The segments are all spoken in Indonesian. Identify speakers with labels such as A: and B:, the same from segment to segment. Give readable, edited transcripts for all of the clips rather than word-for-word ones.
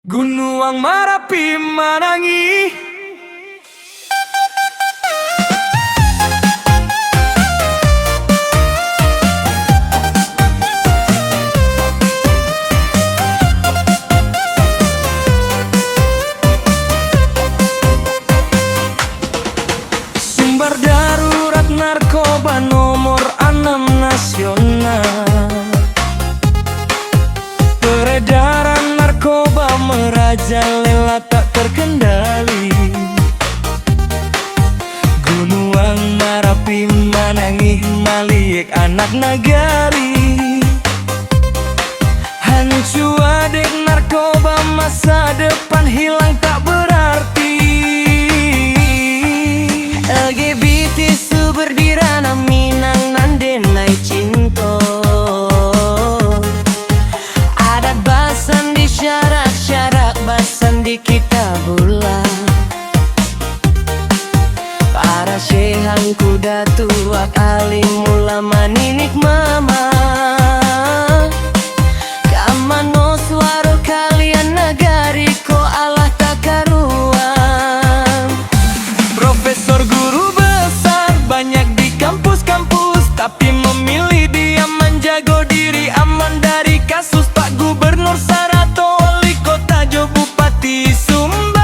A: Gunung Merapi Manangi. Sumber darurat narkoba nomor 6 nasional. Peredaran narkoba merajalela tak terkendali. Gunung Merapi Manangi maliek anak nagari. Hancu adik narkoba, masa depan hilang tak berarti. LGBT sumber dirana Minang nandenai cinta. Adat basan di syarak-syarak basan di kita bula. Para syehang kuda tua alim ulama ninik mama. Kamano suara kalian negari ko Allah tak karuan. Profesor guru besar banyak di kampus-kampus, tapi memilih diam menjaga diri aman dari kasus. Pak Gubernur Sarato, wali kota Jo, Bupati Sumbar.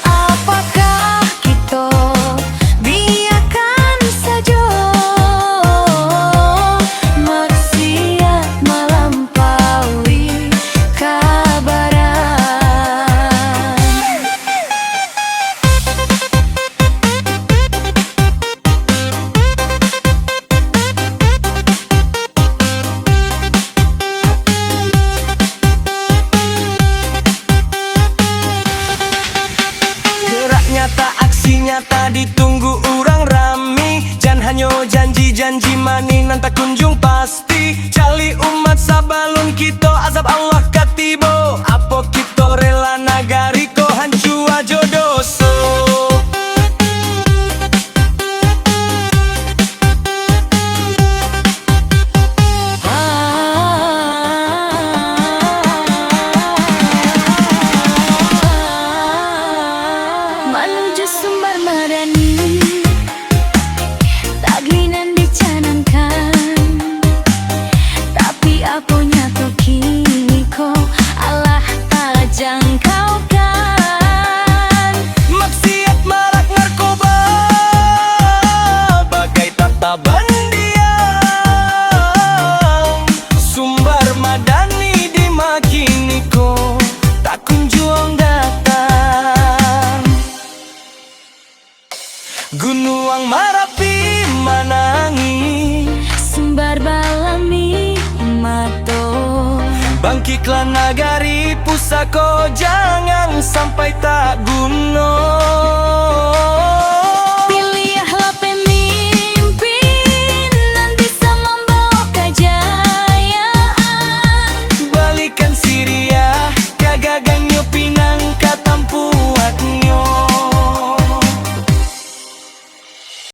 B: Apakah kita biarkan saja maksiat melampaui kabaran?
A: Gerak nyata, aksi nyata ditunggu orang rami. Jangan hanya janji-janji mani nan tak kunjung pasti. Cali umat sabalun kita azab Allah katibo. Apa kita rela nagari ko hancu ajo doso.
B: Menuju Sumbar Madani, taglinan dicanangkan, tapi apanya tuh kini kok Allah tak jangkaukan.
A: Maksiat marak narkoba bagai tataban diam. Sumbar Madani dimakini ko tak kunjung datang. Gunung Merapi Manangi,
B: Sumbar Balami Mato,
A: bangkitlah nagari pusako, jangan sampai